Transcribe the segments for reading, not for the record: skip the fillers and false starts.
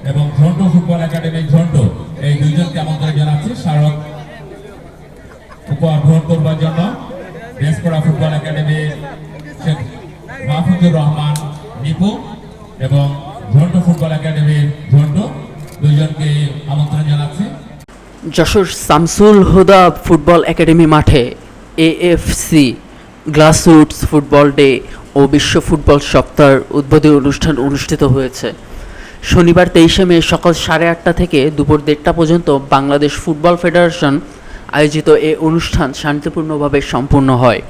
এবং Jhantu football academy Jhantu, এই দুইজনকে আমন্ত্রণ জানাচ্ছি স্মারক উপহার গ্রহণ করবার জন্য। বেসপড়া ফুটবল একাডেমির শেখ মাহফুজুর রহমান নিপু এবং ঝন্টু ফুটবল একাডেমির ঝন্টু, দুইজনকে আমন্ত্রণ জানাচ্ছি। যশোর শামসুল হুদা ফুটবল একাডেমি মাঠে এএফসি গ্রাসরুটস ফুটবল ডে ও বিশ্ব ফুটবল সপ্তাহের উদ্বোধনী অনুষ্ঠান অনুষ্ঠিত হয়েছে। শনিবার 23শে মে সকাল 8:30 থেকে দুপুর 1:30 পর্যন্ত বাংলাদেশ ফুটবল ফেডারেশন আয়োজিত এ অনুষ্ঠান শান্তিপূর্ণভাবে সম্পূর্ণ হয়।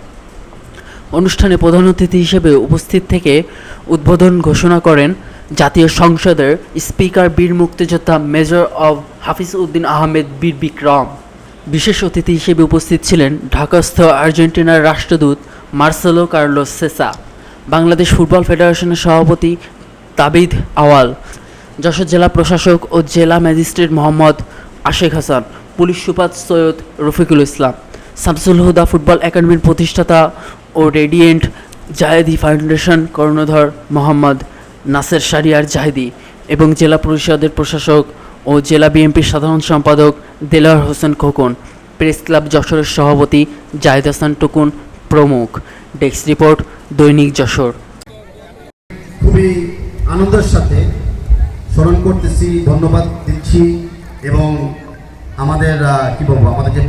অনুষ্ঠানে প্রধান অতিথি হিসেবে উপস্থিত থেকে উদ্বোধন ঘোষণা করেন জাতীয় সংসদের স্পিকার বীর মুক্তিযোদ্ধা মেজর অব হাফিজ উদ্দিন আহমেদ বীর বিক্রম। বিশেষ অতিথি হিসেবে উপস্থিত ছিলেন ঢাকাস্থ আর্জেন্টিনার রাষ্ট্রদূত Marcelo Carlos Sesa, Bangladesh football ফেডারেশনের সভাপতি তাবিদ আওয়াল, যশোর জেলা প্রশাসক ও জেলা ম্যাজিস্ট্রেট মোহাম্মদ আশেক হাসান, পুলিশ সুপার সৈয়দ রফিকুল ইসলাম, শামসুল হুদা ফুটবল একাডেমির প্রতিষ্ঠাতা ও রেডিয়েন্ট জাহেদি ফাউন্ডেশন কর্ণধার মোহাম্মদ নাসের শারিয়ার জাহেদি এবং জেলা পরিষদের প্রশাসক ও জেলা বিএনপির সাধারণ সম্পাদক দেলোয়ার হোসেন খোকন, প্রেস ক্লাব যশোরের সভাপতি জাহিদ হাসান টুকুন প্রমুখ। ডেস্ক রিপোর্ট, দৈনিক যশোর। খুবই আনন্দের সাথে স্মরণ করতেছি, ধন্যবাদ দিচ্ছি এবং আমাদের কি বলবো, আমাদের যে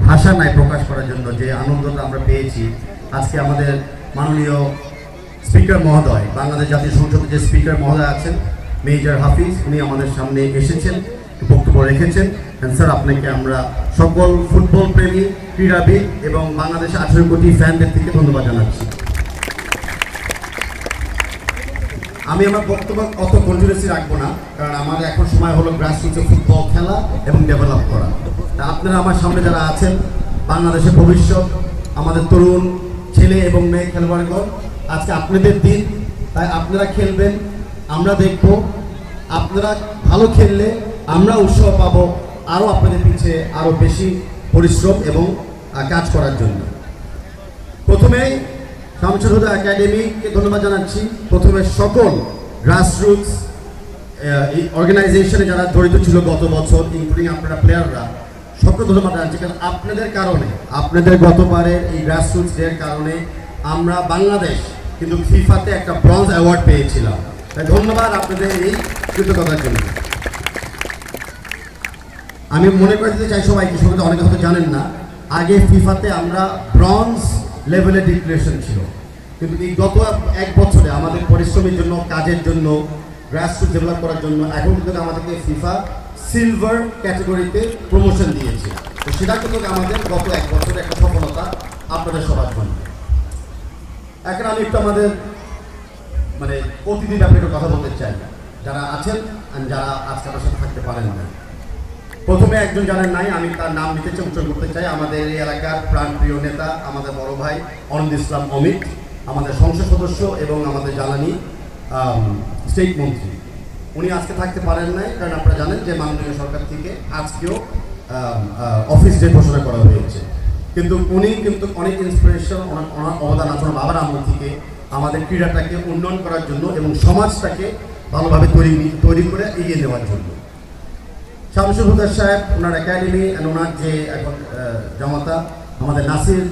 ভাষা নাই প্রকাশ করার জন্য যে আনন্দটা আমরা পেয়েছি। আজকে আমাদের মাননীয় স্পিকার মহোদয়, বাংলাদেশ জাতীয় সংসদের যে স্পিকার মহোদয় আছেন মেজর হাফিজ, উনি আমাদের সামনে এসেছেন, বক্তব্য রেখেছেন। স্যার, আপনাকে আমরা সকল ফুটবল প্রেমী, ক্রীড়াবিদ এবং বাংলাদেশে 18 কোটি ফ্যানদের থেকে ধন্যবাদ জানাচ্ছি। আমি আমার বক্তব্য অত কন্টিনিউসি রাখবো না, কারণ আমার এখন সময় হলো গ্রাসরুটে ফুটবল খেলা এবং ডেভেলপ করা। আপনারা আমার সামনে যারা আছেন, বাংলাদেশের ভবিষ্যৎ, আমাদের তরুণ ছেলে এবং মেয়ে খেলোয়াড়গণ, আজকে আপনাদের দিন, তাই আপনারা খেলবেন, আমরা দেখব। আপনারা ভালো খেললে আমরা উৎসাহ পাবো আরও আপনাদের পিছিয়ে আরও বেশি পরিশ্রম এবং কাজ করার জন্য। প্রথমেই শামসুল হুদা একাডেমিকে ধন্যবাদ জানাচ্ছি। প্রথমে সকল গ্রাসরুটস অর্গানাইজেশনে যারা জড়িত ছিল গত বছর, ইনক্লুডিং আপনারা প্লেয়াররা, সকল ধন্যবাদ জানাচ্ছি। কারণ আপনাদের কারণে, আপনাদের গতবারের এই গ্রাসরুটস ডের কারণে আমরা বাংলাদেশ কিন্তু ফিফাতে একটা ব্রঞ্জ অ্যাওয়ার্ড পেয়েছিলাম। তাই ধন্যবাদ আপনাদের এই কৃতজ্ঞতার জন্য। আমি মনে করে দিতে চাই সবাইকে, সবাই অনেকে হয়তো জানেন না, আগে ফিফাতে আমরা ব্রঞ্জ লেভেলে ডিক্লারেশন ছিল, কিন্তু এই গত 1 বছরে আমাদের পরিশ্রমের জন্য, কাজের জন্য, গ্রাসরুট ডেভেলপ করার জন্য এখন কিন্তু আমাদেরকে ফিফা সিলভার ক্যাটাগরিতে প্রমোশন দিয়েছে। তো সেটা কিন্তু আমাদের গত 1 বছরের একটা সফলতা আপনাদের সবার জন্য। এখন আমি একটু আমাদের অতিথি ব্যাপারে একটু কথা বলতে চাই, যারা আছেন আর যারা আজকে আমার সাথে থাকতে পারেন না। প্রথমে একজন জানেন নাই, আমি তার নাম নিতে চাই, উচ্চারণ করতে চাই। আমাদের এই এলাকার প্রাণপ্রিয় নেতা, আমাদের বড় ভাই অনন্ত ইসলাম অমিত, আমাদের সংসদ সদস্য এবং আমাদের জ্বালানি স্টেট মন্ত্রী। উনি আজকে থাকতে পারেন নাই, কারণ আপনারা জানেন যে মাননীয় সরকার থেকে আজকেও অফিস ডে ঘোষণা করা হয়েছে। কিন্তু উনি কিন্তু অনেক ইন্সপিরেশন, ওনার অবদান আছে ওনার বাবার আমল থেকে আমাদের ক্রীড়াটাকে উন্নয়ন করার জন্য এবং সমাজটাকে ভালোভাবে তৈরি করে এগিয়ে নেওয়ার জন্য। শামসুল হুদা সাহেব, ওনার একাডেমি, ওনার যে এখন জামাতা আমাদের নাসির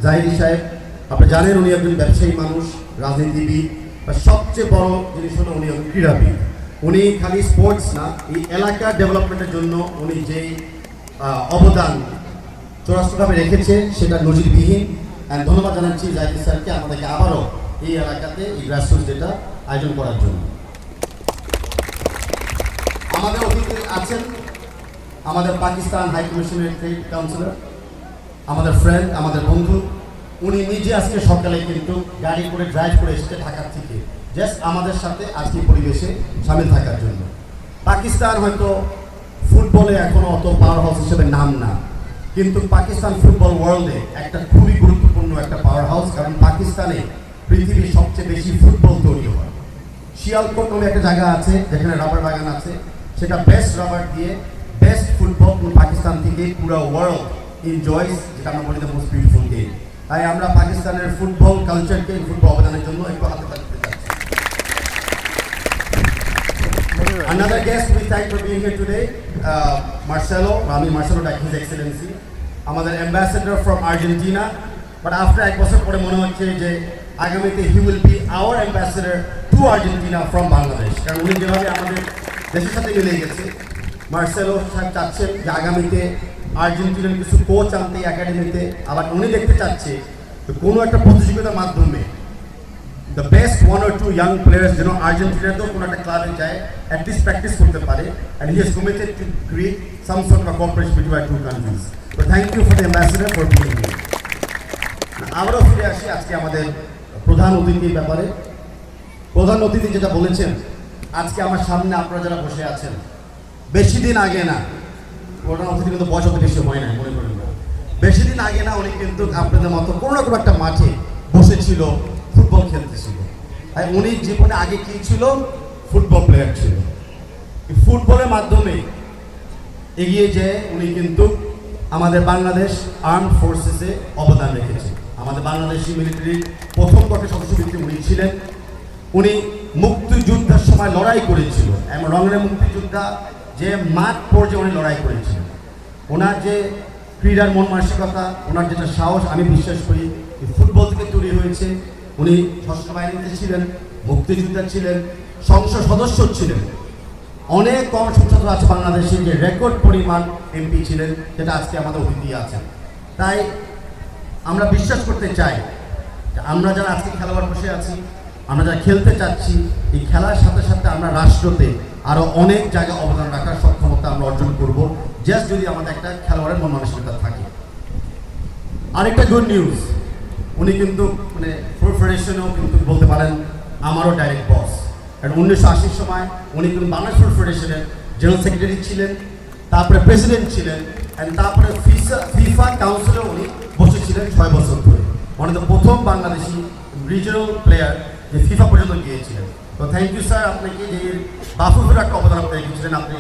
জাহিদি সাহেব, আপনি জানেন উনি একজন ব্যবসায়ী মানুষ, রাজনীতিবিদ, সবচেয়ে বড় জিনিস হলো উনি একজন ক্রীড়াবিদ। উনি খালি স্পোর্টস না, এই এলাকার ডেভেলপমেন্টের জন্য উনি যেই অবদান চূড়ান্তভাবে রেখেছে সেটা নজিরবিহীন। ধন্যবাদ জানাচ্ছি জাহিদি স্যারকে আমাদেরকে আবারও এই এলাকাতে এই গ্রাসরুটস ডেটা আয়োজন করার জন্য। আমাদের অতিথি আছেন আমাদের পাকিস্তান হাই কমিশনের ট্রেড কাউন্সিলর, আমাদের ফ্রেন্ড, আমাদের বন্ধু। উনি নিজে আজকে সকালে কিন্তু গাড়ি করে ড্রাইভ করে এসেছে ঢাকা থেকে, জাস্ট আমাদের সাথে আজকে পরিবেশে সামিল থাকার জন্য। পাকিস্তান হয়তো ফুটবলে এখনো অত পাওয়ার হাউস হিসেবে নাম না, কিন্তু পাকিস্তান ফুটবল ওয়ার্ল্ডে একটা খুবই গুরুত্বপূর্ণ একটা পাওয়ার হাউস, কারণ পাকিস্তানে পৃথিবীর সবচেয়ে বেশি ফুটবল তৈরি হয়। শিয়ালকোট নামে একটা জায়গা আছে যেখানে রাবার বাগান আছে, সেটা বেস্ট রাবার দিয়ে বেস্ট ফুটবল পাকিস্তান থেকে পুরো ওয়ার্ল্ড এনজয়স, যেটা আমরা বলি দ্য মোস্ট বিউটিফুল গেম। তাই আমরা পাকিস্তানের ফুটবল কালচারকে, ফুটবল অবদানের জন্য একটু হাতে তালি দিতে চাচ্ছি। Another guest we thank for being here today, Marcelo, His Excellency, আমাদের ambassador from Argentina. But after এক বছর পরে মনে হচ্ছে যে আগামীতে he will be our ambassador to Argentina from Bangladesh. কারণ উনি যেভাবে আমাদের দেশের সাথে মিলে গেছে, মার্সেলো সাহেব চাচ্ছেন যে আগামীতে আর্জেন্টিনার কিছু কোচ আনতে একাডেমিতে, আবার উনি দেখতে চাচ্ছে কোনো একটা প্রতিযোগিতার মাধ্যমে the best 1 or 2 young players যেন আর্জেন্টিনাতেও কোনো একটা ক্লাবে যায়, at least practice করতে পারে, and he is committed to create some sort of a cooperation between our two countries. So thank you for the ambassador for being here. আবারও ফিরে আসি আজকে আমাদের প্রধান অতিথির ব্যাপারে। প্রধান অতিথি যেটা বলেছেন, আজকে আমার সামনে আপনারা যারা বসে আছেন, বেশি দিন আগে না, প্রধান অতিথি কিন্তু বয়স অত বেশি হয় না, মনে করেন না, বেশি দিন আগে না উনি কিন্তু আপনাদের মতো কোনো রকম একটা মাঠে বসেছিল, ফুটবল খেলতেছিল। আর উনি জীবনে আগে কি ছিল? ফুটবল প্লেয়ার ছিল। এই ফুটবলের মাধ্যমে এগিয়ে যেয়ে উনি কিন্তু আমাদের বাংলাদেশ আর্ম ফোর্সেসে অবদান রেখেছে। আমাদের বাংলাদেশি মিলিটারির প্রথম পক্ষে সদস্যবৃত্তি উনি ছিলেন। উনি মুক্তিযুদ্ধের সময় লড়াই করেছিল, এবং রঙের মুক্তিযোদ্ধা যে মাঠ পর্যায়ে উনি লড়াই করেছিলেন। ওনার যে ক্রীড়ার মন মানসিকতা, ওনার যেটা সাহস, আমি বিশ্বাস করি ফুটবল থেকে তৈরি হয়েছে। উনি সশস্ত্র বাহিনীতে ছিলেন, মুক্তিযোদ্ধা ছিলেন, সংসদ সদস্য ছিলেন। অনেক কম সংসদ আছে বাংলাদেশে যে রেকর্ড পরিমাণ এমপি ছিলেন, যেটা আজকে আমাদের অতিথি আছেন। তাই আমরা বিশ্বাস করতে চাই যে আমরা যারা আজকে খেলোয়াড় বসে আছি, আমরা যারা খেলতে চাচ্ছি, এই খেলার সাথে সাথে আমরা রাষ্ট্রতে আরও অনেক জায়গায় অবদান রাখার সক্ষমতা আমরা অর্জন করব, জাস্ট যদি আমাদের একটা খেলোয়াড়ের মন মানসিকতা থাকে। আরেকটা গুড নিউজ, উনি কিন্তু মানে ফেডারেশনেও কিন্তু বলতে পারেন আমারও ডাইরেক্ট বস। কারণ 1980 সময় উনি কিন্তু বাংলাদেশ ফুটবল ফেডারেশনের জেনারেল সেক্রেটারি ছিলেন, তারপরে প্রেসিডেন্ট ছিলেন, অ্যান্ড তারপরে ফিফা কাউন্সিলেও উনি বসেছিলেন 6 বছর ধরে। মানে তো প্রথম বাংলাদেশি রিজিওনাল প্লেয়ার যে ফিফা পর্যন্ত গিয়েছিলেন। তো থ্যাংক ইউ স্যার, আপনাকে যে বাফুফের একটা অবদান আপনি রেখেছিলেন, আপনি